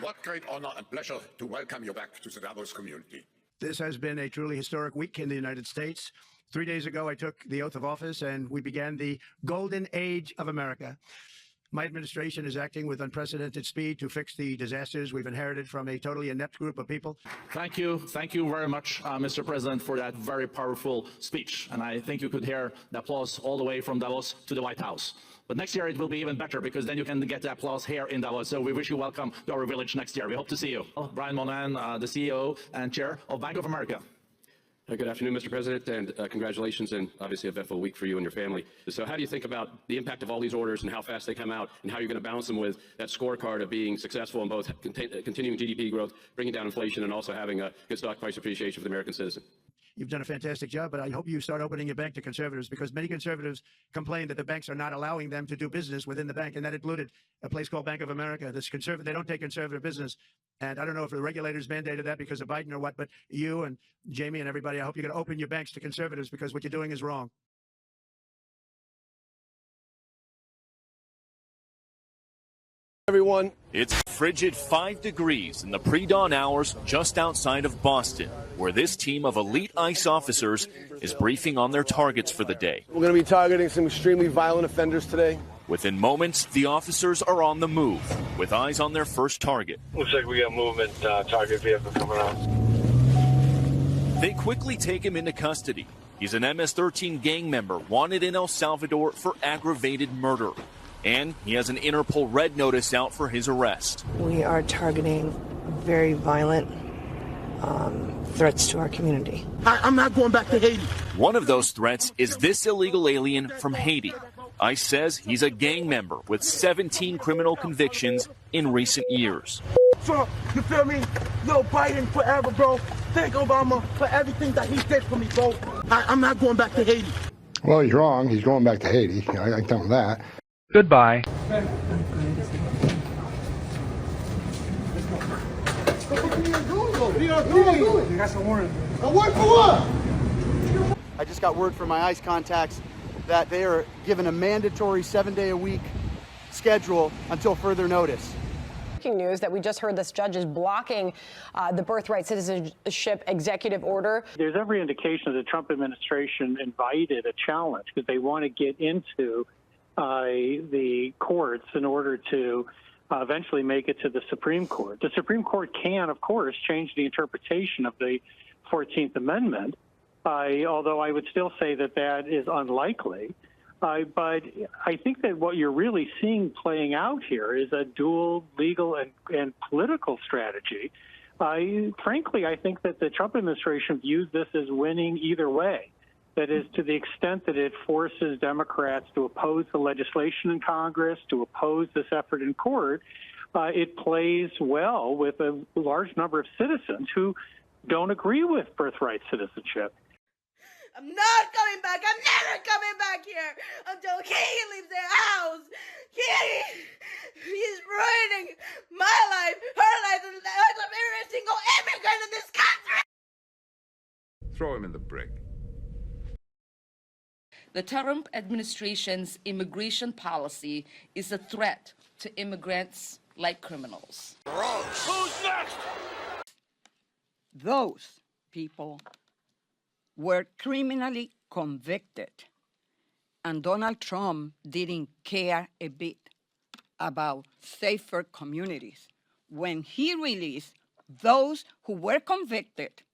What great honor and pleasure to welcome you back to the Davos community. This has been a truly historic week in the United States. 3 days ago, I took the oath of office and we began the golden age of America. My administration is acting with unprecedented speed to fix the disasters we've inherited from a totally inept group of people. Thank you. Thank you very much, Mr. President, for that very powerful speech. And I think you could hear the applause all the way from Davos to the White House. But next year it will be even better because then you can get the applause here in Davos. So we wish you welcome to our village next year. We hope to see you. Brian Moynihan, the CEO and Chair of Bank of America. Good afternoon, Mr. President, and congratulations, and obviously a eventful week for you and your family. So how do you think about the impact of all these orders and how fast they come out, and how you're going to balance them with that scorecard of being successful in both continuing GDP growth, bringing down inflation, and also having a good stock price appreciation for the American citizen? You've done a fantastic job, but I hope you start opening your bank to conservatives, because many conservatives complain that the banks are not allowing them to do business within the bank, and that included a place called Bank of America. They don't take conservative business. And I don't know if the regulators mandated that because of Biden or what, but you and Jamie and everybody, I hope you're going to open your banks to conservatives, because what you're doing is wrong. Everyone. It's frigid 5 degrees in the pre-dawn hours just outside of Boston, where this team of elite ICE officers is briefing on their targets for the day. We're going to be targeting some extremely violent offenders today. Within moments, the officers are on the move, with eyes on their first target. Looks like we got movement, target vehicle coming out. They quickly take him into custody. He's an MS-13 gang member wanted in El Salvador for aggravated murder. And he has an Interpol red notice out for his arrest. We are targeting very violent threats to our community. I'm not going back to Haiti. One of those threats is this illegal alien from Haiti. ICE says he's a gang member with 17 criminal convictions in recent years. Trump, you feel me? Yo, Biden forever, bro. Thank Obama for everything that he did for me, bro. I'm not going back to Haiti. Well, he's wrong. He's going back to Haiti. I can tell him that. Goodbye. You got some warrant. A warrant for what? I just got word from my ICE contacts that they are given a mandatory 7-day-a-week schedule until further notice. Breaking news that we just heard this judge is blocking the Birthright citizenship executive order. There's every indication that the Trump administration invited a challenge because they want to get into the courts in order to eventually make it to the Supreme Court. The Supreme Court can, of course, change the interpretation of the 14th Amendment, although I would still say that that is unlikely. But I think that what you're really seeing playing out here is a dual legal and political strategy. Frankly, I think that the Trump administration views this as winning either way. That is, to the extent that it forces Democrats to oppose the legislation in Congress, to oppose this effort in court, it plays well with a large number of citizens who don't agree with birthright citizenship. I'm not coming back. I'm never coming back here until Katie leaves the house. Katie, he's ruining my life, her life, and the life of every single immigrant in this country. Throw him in the brig. The Trump administration's immigration policy is a threat to immigrants like criminals. Who's next? Those people were criminally convicted, and Donald Trump didn't care a bit about safer communities when he released those who were convicted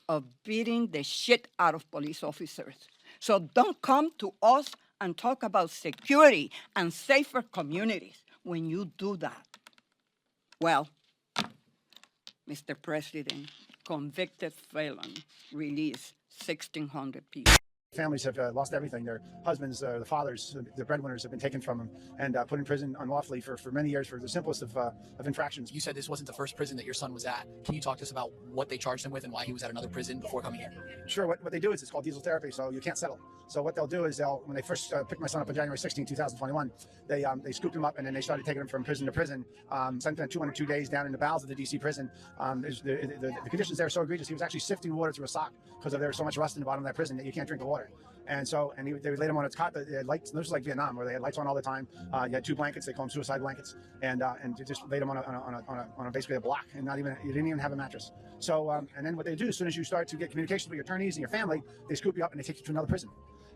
of beating the shit out of police officers. So don't come to us and talk about security and safer communities when you do that. Well, Mr. President, convicted felon release 1,600 people. Families have lost everything. Their husbands, the fathers, the breadwinners have been taken from them and put in prison unlawfully for many years for the simplest of infractions. You said this wasn't the first prison that your son was at. Can you talk to us about what they charged him with and why he was at another prison before coming here? Sure. What they do is it's called diesel therapy, so you can't settle. So what they'll do is when they first picked my son up on January 16, 2021, they scooped him up and then they started taking him from prison to prison, sent him 202 days down in the bowels of the D.C. prison. The conditions there are so egregious. He was actually sifting water through a sock because there was so much rust in the bottom of that prison that you can't drink the water. $1. And so, they would lay them on a cot. They had lights. This was like Vietnam, where they had lights on all the time. You had 2 blankets. They call them suicide blankets, and you just laid them on a basically a block, and you didn't even have a mattress. So, and then what they do, as soon as you start to get communications with your attorneys and your family, they scoop you up and they take you to another prison.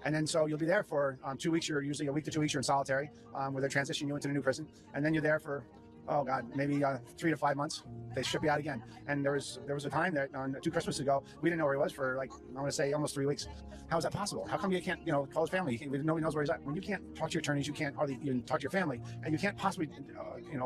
And then so you'll be there for 2 weeks. You're usually a week to 2 weeks. You're in solitary, where they're transitioning you into the new prison, and then you're there for, oh God, maybe 3 to 5 months. They ship you out again. And there was a time that 2 Christmases ago, we didn't know where he was for, like, I want to say almost 3 weeks. How is that possible? How come you can't, call his family? Nobody knows where he's at. When you can't talk to your attorneys, you can't hardly even talk to your family, and you can't possibly,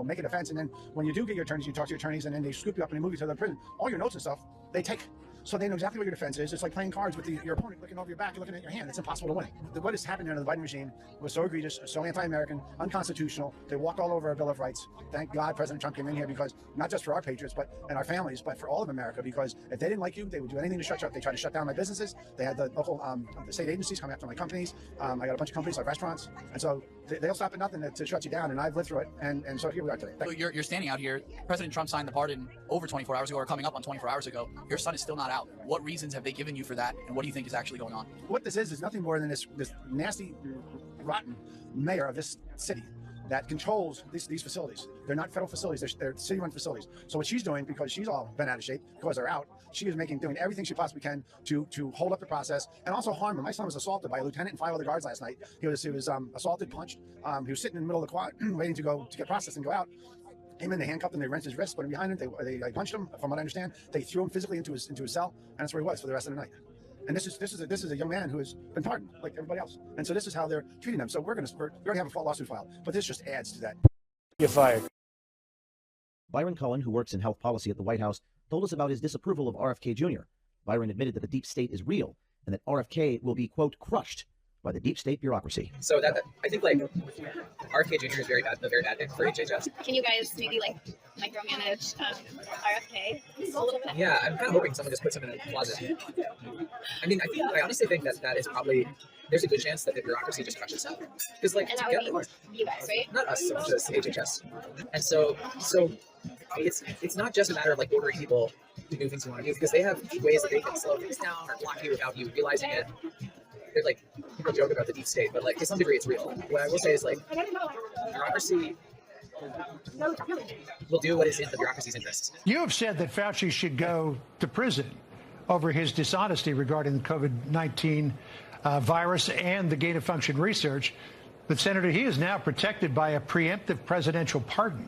make a defense. And then when you do get your attorneys, you talk to your attorneys, and then they scoop you up and they move you to the prison. All your notes and stuff, they take. So they know exactly what your defense is. It's like playing cards with your opponent looking over your back, you're looking at your hand. It's impossible to win. What has happened under the Biden regime was so egregious, so anti-American, unconstitutional. They walked all over our Bill of Rights. Thank God President Trump came in here, because not just for our patriots, and our families, but for all of America, because if they didn't like you, they would do anything to shut you up. They tried to shut down my businesses. They had the local the state agencies come after my companies. I got a bunch of companies like restaurants. And so they'll stop at nothing to shut you down. And I've lived through it. And so here we are today. So you're standing out here. President Trump signed the pardon over 24 hours ago, or coming up on 24 hours ago. Your son is still not out. What reasons have they given you for that, and what do you think is actually going on? What this is nothing more than this nasty, rotten mayor of this city that controls these facilities. They're not federal facilities, they're city-run facilities. So what she's doing, because she's all bent out of shape, because they're out, she is doing everything she possibly can to hold up the process and also harm him. My son was assaulted by a lieutenant and 5 other guards last night. He was assaulted, punched. He was sitting in the middle of the quad waiting to get processed and go out. Came in, they handcuffed him, they wrenched his wrist, put him behind him, they punched him, from what I understand. They threw him physically into his cell, and that's where he was for the rest of the night. And this is a young man who has been pardoned like everybody else. And so this is how they're treating them. So we already have a lawsuit filed, but this just adds to that. You're fired. Byron Cohen, who works in health policy at the White House, told us about his disapproval of RFK Jr. Byron admitted that the deep state is real and that RFK will be, quote, crushed by the deep state bureaucracy. So I think RFK Jr. is a very bad pick for HHS. Can you guys maybe micromanage RFK a little bit? Yeah, I'm kind of hoping someone just puts him in a closet. I honestly think that is probably, there's a good chance that the bureaucracy just crushes him. Because and that would be you guys, right? Not us, just HHS. And so it's not just a matter of ordering people to do things you want to do, because they have ways that they can slow things down or block you without you realizing it. They're people joke about the deep state, but to some degree it's real. What I will say is bureaucracy will do what is in the bureaucracy's interests. You have said that Fauci should go to prison over his dishonesty regarding the COVID-19 virus and the gain-of-function research. But, Senator, he is now protected by a preemptive presidential pardon.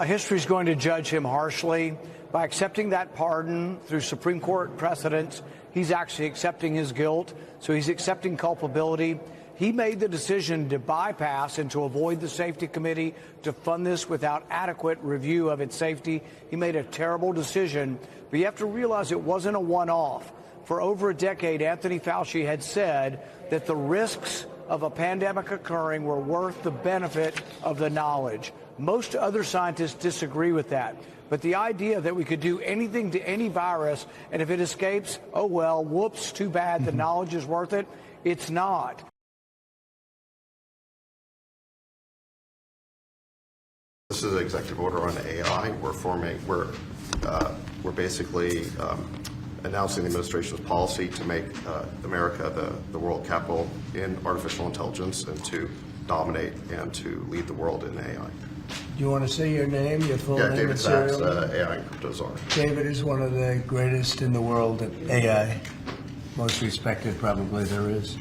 History is going to judge him harshly. By accepting that pardon through Supreme Court precedents, he's actually accepting his guilt, so he's accepting culpability. He made the decision to bypass and to avoid the safety committee, to fund this without adequate review of its safety. He made a terrible decision, but you have to realize it wasn't a one-off. For over a decade, Anthony Fauci had said that the risks of a pandemic occurring were worth the benefit of the knowledge. Most other scientists disagree with that. But the idea that we could do anything to any virus, and if it escapes, oh well, whoops, too bad, the knowledge is worth it, it's not. This is an executive order on AI. We're basically announcing the administration's policy to make America the world capital in artificial intelligence, and to dominate and to lead the world in AI. Do you want to say your name, your full name? David Sachs, AI and Crypto Czar. David is one of the greatest in the world at AI. Most respected, probably, there is.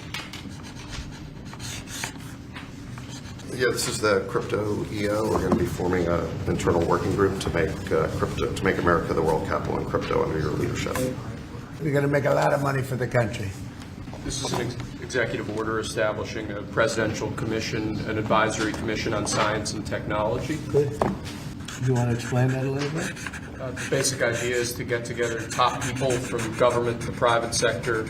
Yeah, this is the Crypto EO. We're going to be forming an internal working group to make America the world capital in crypto under your leadership. We're going to make a lot of money for the country. This is an executive order establishing a presidential commission, an advisory commission on science and technology. Good. Do you want to explain that a little bit? The basic idea is to get together top people from government, the private sector,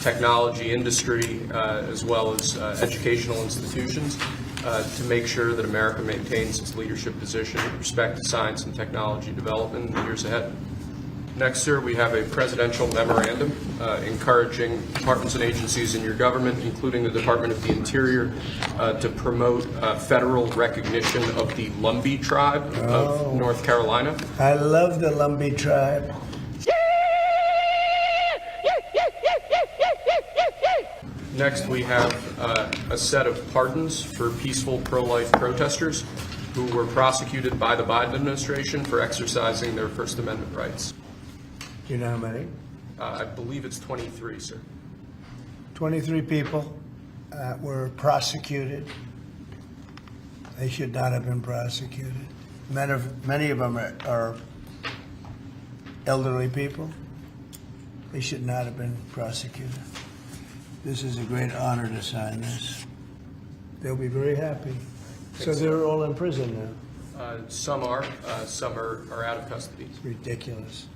technology industry, as well as educational institutions, to make sure that America maintains its leadership position with respect to science and technology development in the years ahead. Next, sir, we have a presidential memorandum encouraging departments and agencies in your government, including the Department of the Interior, to promote federal recognition of the Lumbee tribe of North Carolina. I love the Lumbee tribe. Next, we have a set of pardons for peaceful pro-life protesters who were prosecuted by the Biden administration for exercising their First Amendment rights. Do you know how many? I believe it's 23, sir. 23 people were prosecuted. They should not have been prosecuted. Many of them are elderly people. They should not have been prosecuted. This is a great honor to sign this. They'll be very happy. So they're all in prison now. Some are out of custody. It's ridiculous.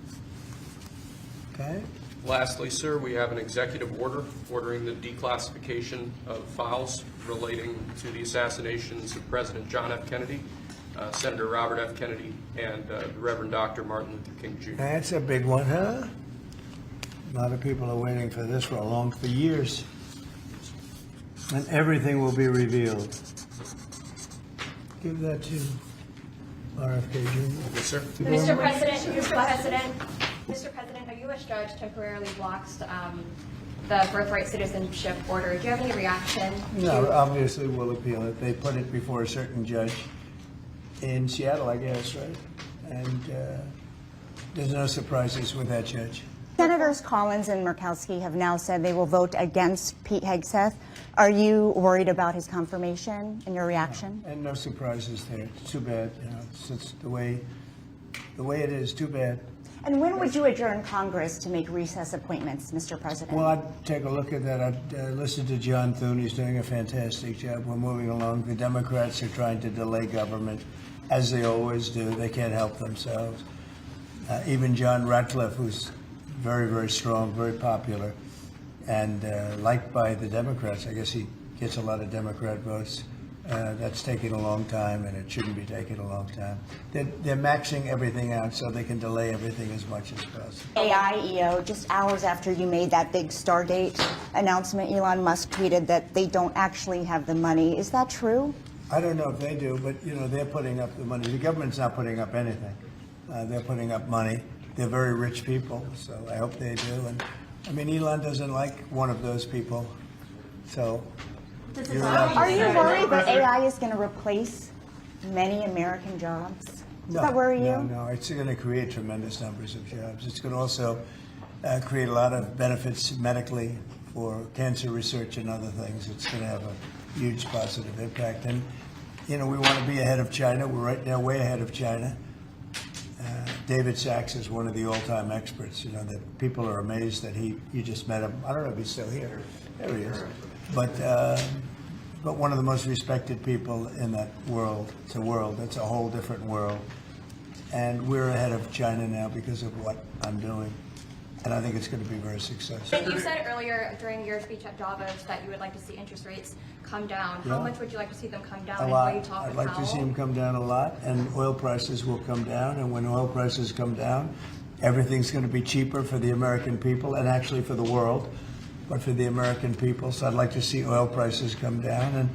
Okay? Lastly, sir, we have an executive order ordering the declassification of files relating to the assassinations of President John F. Kennedy, Senator Robert F. Kennedy, and the Reverend Dr. Martin Luther King Jr. That's a big one, huh? A lot of people are waiting for this for years. And everything will be revealed. Give that to RFK Jr. Yes, sir. Mr. President, a U.S. judge temporarily blocks the birthright citizenship order. Do you have any reaction? No, obviously we'll appeal it. They put it before a certain judge in Seattle, I guess, right? And there's no surprises with that judge. Senators Collins and Murkowski have now said they will vote against Pete Hesgeth. Are you worried about his confirmation and your reaction? No, and no surprises there. It's too bad. You know, it's the way it is. Too bad. And when would you adjourn Congress to make recess appointments, Mr. President? Well, I'd take a look at that. I'd listen to John Thune. He's doing a fantastic job. We're moving along. The Democrats are trying to delay government, as they always do. They can't help themselves. Even John Ratcliffe, who's very, very strong, very popular, and liked by the Democrats. I guess he gets a lot of Democrat votes. That's taking a long time, and it shouldn't be taking a long time. They're maxing everything out so they can delay everything as much as possible. AIEO, just hours after you made that big Stargate announcement, Elon Musk tweeted that they don't actually have the money. Is that true? I don't know if they do, but you know they're putting up the money. The government's not putting up anything. They're putting up money. They're very rich people, so I hope they do. And I mean, Elon doesn't like one of those people, so. Are you worried that AI is going to replace many American jobs? Does that worry you? No, it's going to create tremendous numbers of jobs. It's going to also create a lot of benefits medically for cancer research and other things. It's going to have a huge positive impact. And, you know, we want to be ahead of China. We're right now way ahead of China. David Sachs is one of the all-time experts. You know, that people are amazed that you just met him. I don't know if he's still here. There he is. But one of the most respected people in that world. It's a world. It's a whole different world. And we're ahead of China now because of what I'm doing. And I think it's going to be very successful. You said earlier during your speech at Davos that you would like to see interest rates come down. Yeah. How much would you like to see them come down? A lot. And will you talk I'd with like to see them come down a lot, and oil prices will come down. And when oil prices come down, everything's going to be cheaper for the American people and actually for the world, but for the American people. So I'd like to see oil prices come down. And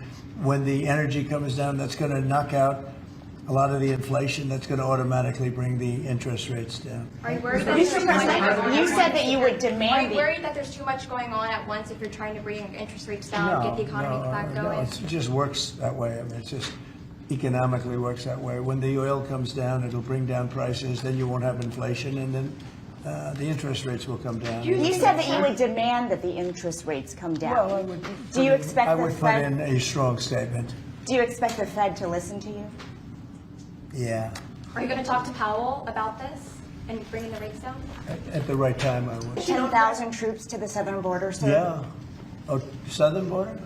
when the energy comes down, that's going to knock out a lot of the inflation. That's going to automatically bring the interest rates down. Are you worried that Mr. President, you said that you would demand. Are you worried that there's too much going on at once if you're trying to bring interest rates down, get the economy back going? No, it just works that way. I mean, it just economically works that way. When the oil comes down, it'll bring down prices. Then you won't have inflation, and then the interest rates will come down. You said that you would demand that the interest rates come down. Well, I would. Do you expect I the would Fed? put in a strong statement. Do you expect the Fed to listen to you? Yeah. Are you going to talk to Powell about this and bringing the rates down? At the right time, I would. 10,000 troops to the southern border, sir. Yeah. Oh, southern border?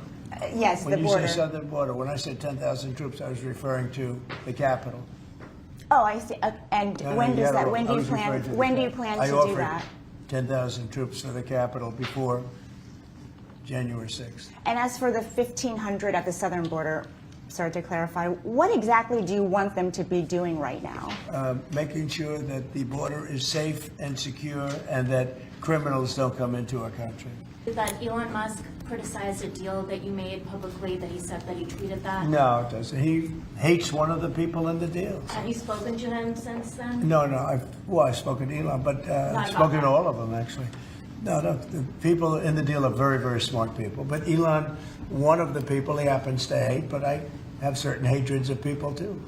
Yes, When the you border. say southern border, when I said 10,000 troops, I was referring to the capital. Oh, I see. And No, when you does got it that? wrong. When I do you was plan? referring to the When do you capital. plan I to do offered that? 10,000 troops to the capital before January 6th. And as for the 1,500 at the southern border, sorry to clarify, what exactly do you want them to be doing right now? Making sure that the border is safe and secure and that criminals don't come into our country. That Elon Musk criticized a deal that you made publicly, that he said that he tweeted that? No, it doesn't. He hates one of the people in the deal. Have you spoken to him since then? No, I've spoken to Elon, but I've spoken to all of them, actually. No, the people in the deal are very, very smart people. But Elon, one of the people he happens to hate, but I have certain hatreds of people too.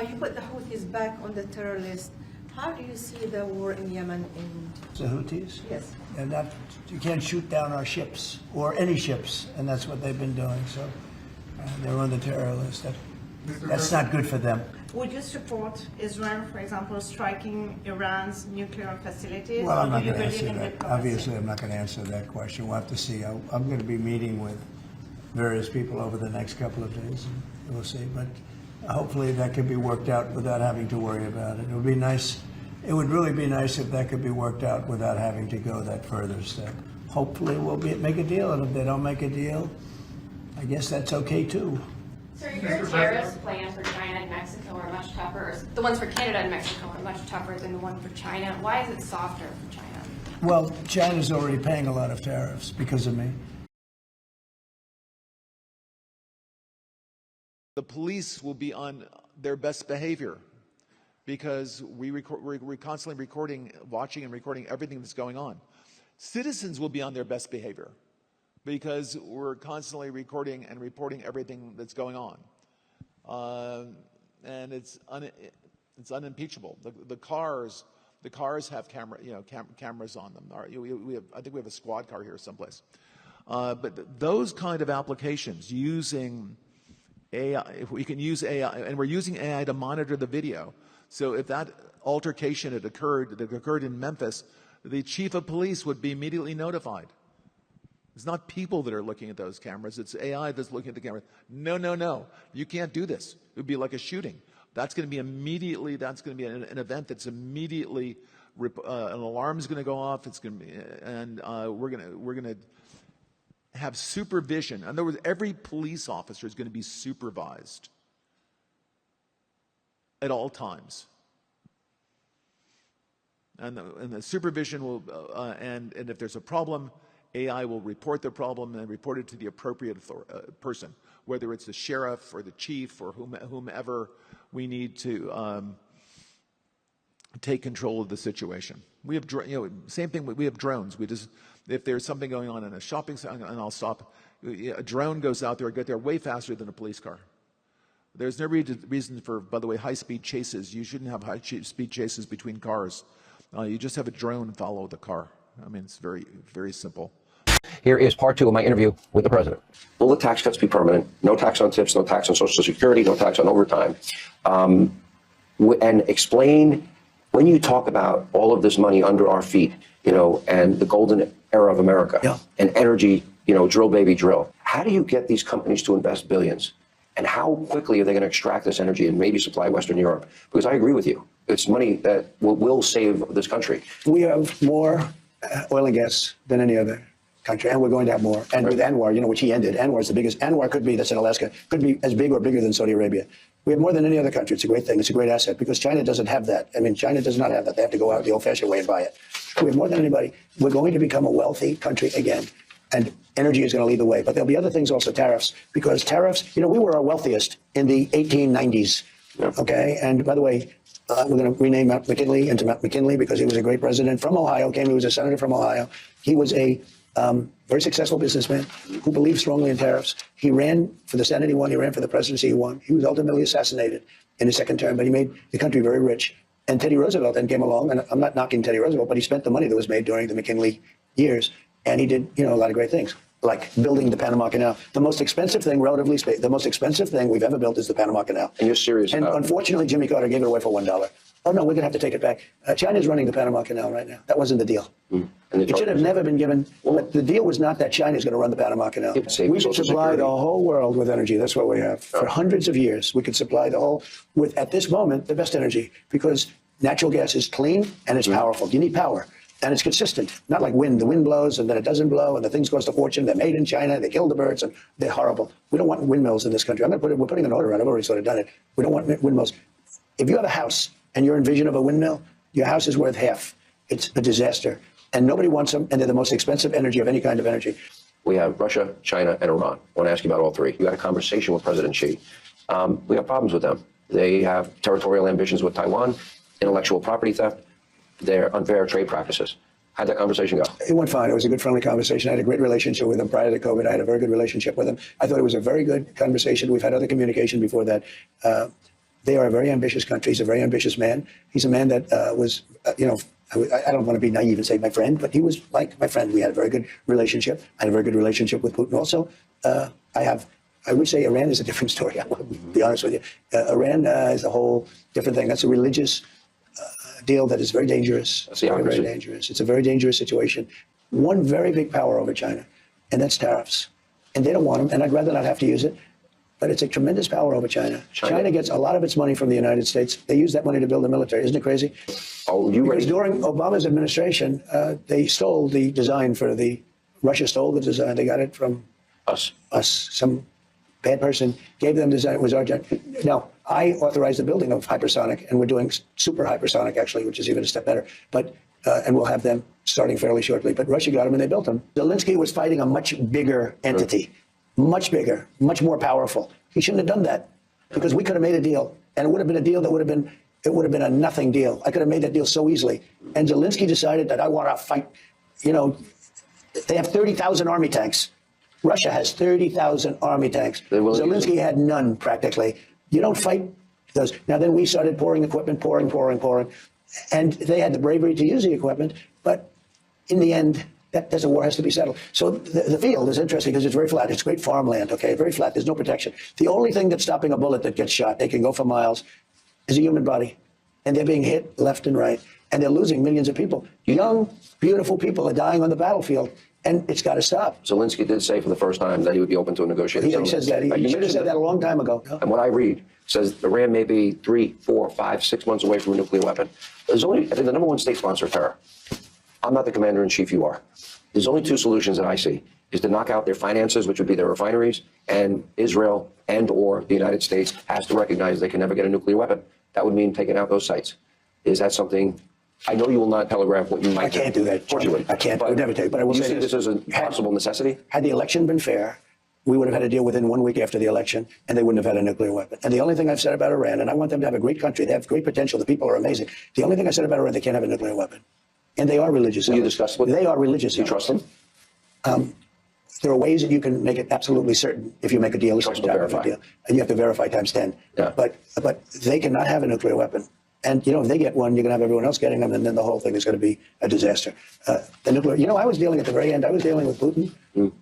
You put the Houthis back on the terror list. How do you see the war in Yemen end? The Houthis? Yes. And that, you can't shoot down our ships or any ships, and that's what they've been doing. So they're on the terror list. That's not good for them. Would you support Israel, for example, striking Iran's nuclear facilities? Well, I'm or not do you going to believe answer in that. diplomacy? Obviously, I'm not going to answer that question. We'll have to see. I'm going to be meeting with various people over the next couple of days, and we'll see. But hopefully that can be worked out without having to worry about it. It would be nice. It would really be nice if that could be worked out without having to go that further step. Hopefully we'll make a deal, and if they don't make a deal, I guess that's okay too. So your tariffs planned for China and Mexico are much tougher, or the ones for Canada and Mexico are much tougher than the one for China. Why is it softer for China? Well, China's already paying a lot of tariffs because of me. The police will be on their best behavior because we're constantly recording, watching and recording everything that's going on. Citizens will be on their best behavior because we're constantly recording and reporting everything that's going on. And it's unimpeachable. The cars have cameras on them. I think we have a squad car here someplace. But those kind of applications using AI, if we can use AI, and we're using AI to monitor the video. So if that altercation that occurred in Memphis, the chief of police would be immediately notified. It's not people that are looking at those cameras. It's AI that's looking at the camera. No. You can't do this. It would be like a shooting. That's going to be immediately, that's going to be an event that's immediately, an alarm is going to go off. It's going to be, and we're going to have supervision. In other words, every police officer is going to be supervised at all times. And the supervision will, and if there's a problem, AI will report the problem and report it to the appropriate person, whether it's the sheriff or the chief or whomever we need to take control of the situation. We have, same thing. We have drones. If there's something going on in a shopping center, and I'll stop, a drone goes out there, get there way faster than a police car. There's no reason for, by the way, high-speed chases. You shouldn't have high-speed chases between cars. You just have a drone follow the car. I mean, it's very, very simple. Here is part 2 of my interview with the president. Will the tax cuts be permanent? No tax on tips, no tax on Social Security, no tax on overtime. And explain, when you talk about all of this money under our feet, and the golden era of America, and energy, drill, baby, drill. How do you get these companies to invest billions? And how quickly are they going to extract this energy and maybe supply Western Europe? Because I agree with you. It's money that will save this country. We have more oil and gas than any other country, and we're going to have more. And with Anwar, which he ended, Anwar is the biggest. Anwar could be, that's in Alaska, could be as big or bigger than Saudi Arabia. We have more than any other country. It's a great thing. It's a great asset because China doesn't have that. I mean, China does not have that. They have to go out the old-fashioned way and buy it. We have more than anybody. We're going to become a wealthy country again, and energy is going to lead the way. But there'll be other things also, tariffs, because tariffs, we were our wealthiest in the 1890s, okay? And by the way, we're going to rename Mount McKinley into Mount McKinley because he was a great president from Ohio, he was a senator from Ohio. He was a very successful businessman who believed strongly in tariffs. He ran for the Senate, he won. He ran for the presidency, he won. He was ultimately assassinated in his second term, but he made the country very rich. And Teddy Roosevelt then came along, and I'm not knocking Teddy Roosevelt, but he spent the money that was made during the McKinley years, and he did, a lot of great things, like building the Panama Canal. The most expensive thing, relatively speaking, the most expensive thing we've ever built is the Panama Canal. And you're serious And about it? unfortunately, Jimmy Carter gave it away for $1. Oh, no, we're going to have to take it back. China's running the Panama Canal right now. That wasn't the deal. It should have never been given. But the deal was not that China's going to run the Panama Canal. We could supply the whole world with energy. That's what we have. For hundreds of years, we could supply the whole, with, at this moment, the best energy. Because natural gas is clean and it's powerful. You need power. And it's consistent. Not like wind. The wind blows and then it doesn't blow and the things cost a fortune. They're made in China. They kill the birds and they're horrible. We don't want windmills in this country. We're putting an order out. I've already sort of done it. We don't want windmills. If you have a house and your envision of a windmill, your house is worth half. It's a disaster. And nobody wants them, and they're the most expensive energy of any kind of energy. We have Russia, China, and Iran. I want to ask you about all three. You had a conversation with President Xi. We have problems with them. They have territorial ambitions with Taiwan, intellectual property theft, their unfair trade practices. How'd that conversation go? It went fine. It was a good, friendly conversation. I had a great relationship with him prior to COVID. I had a very good relationship with him. I thought it was a very good conversation. We've had other communication before that. They are a very ambitious country. He's a very ambitious man. He's a man that was, I don't want to be naive and say my friend, but he was like my friend. We had a very good relationship. I had a very good relationship with Putin also. I would say Iran is a different story. I will be honest with you. Iran is a whole different thing. That's a religious deal that is very dangerous. That's the very, very opposite. dangerous. It's a very dangerous situation. One very big power over China, and that's tariffs. And they don't want them, and I'd rather not have to use it. But it's a tremendous power over China. China gets a lot of its money from the United States. They use that money to build the military. Isn't it crazy? Oh, you Because during Obama's administration, they stole the design for Russia stole the design. They got it from us. Some bad person gave them design. It was our design. Now, I authorized the building of hypersonic, and we're doing super hypersonic, actually, which is even a step better. But and we'll have them starting fairly shortly. But Russia got them, and they built them. Zelensky was fighting a much bigger entity. Much bigger, much more powerful. He shouldn't have done that because we could have made a deal, and it would have been a deal that would have been a nothing deal. I could have made that deal so easily. And Zelensky decided that I want to fight. They have 30,000 army tanks. Russia has 30,000 army tanks. Zelensky had none practically. You don't fight those. Now then we started pouring equipment, pouring, and they had the bravery to use the equipment, but in the end, that's a war has to be settled. So the field is interesting because it's very flat. It's great farmland, okay? Very flat. There's no protection. The only thing that's stopping a bullet that gets shot, they can go for miles, is a human body. And they're being hit left and right. And they're losing millions of people. Young, beautiful people are dying on the battlefield. And it's got to stop. Zelensky did say for the first time that he would be open to a negotiated He says that. He should have said that a long time ago. And what I read says Iran may be 3, 4, 5, 6 months away from a nuclear weapon. There's only, I think, the number one state sponsor of terror. I'm not the commander-in-chief, you are. There's only two solutions that I see, is to knock out their finances, which would be their refineries, and Israel and or the United States has to recognize they can never get a nuclear weapon. That would mean taking out those sites. Is that something? I know you will not telegraph what you might do. I can't do that. Of course you would. I can't. I would never tell you. But I will you say see this as a possible necessity? Had the election been fair, we would have had a deal within 1 week after the election, and they wouldn't have had a nuclear weapon. And the only thing I've said about Iran, and I want them to have a great country, they have great potential, the people are amazing. The only thing I said about Iran, they can't have a nuclear weapon. And they are religious. You discussed with them? They are religious. You trust them? There are ways that you can make it absolutely certain if you make a deal. Trust but verify. Deal, and you have to verify times 10. Yeah. But they cannot have a nuclear weapon. And, if they get one, you're going to have everyone else getting them, and then the whole thing is going to be a disaster. The nuclear, I was dealing at the very end, I was dealing with Putin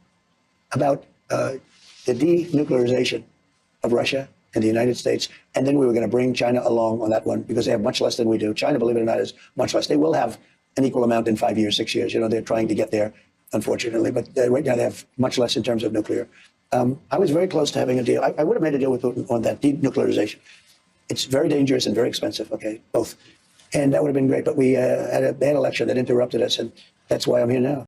about the de-nuclearization of Russia and the United States. And then we were going to bring China along on that one because they have much less than we do. China, believe it or not, is much less. They will have an equal amount in 5 years, 6 years. They're trying to get there, unfortunately. But right now they have much less in terms of nuclear. I was very close to having a deal. I would have made a deal with Putin on that de-nuclearization. It's very dangerous and very expensive, okay, both. And that would have been great. But we had a bad election that interrupted us, and that's why I'm here now.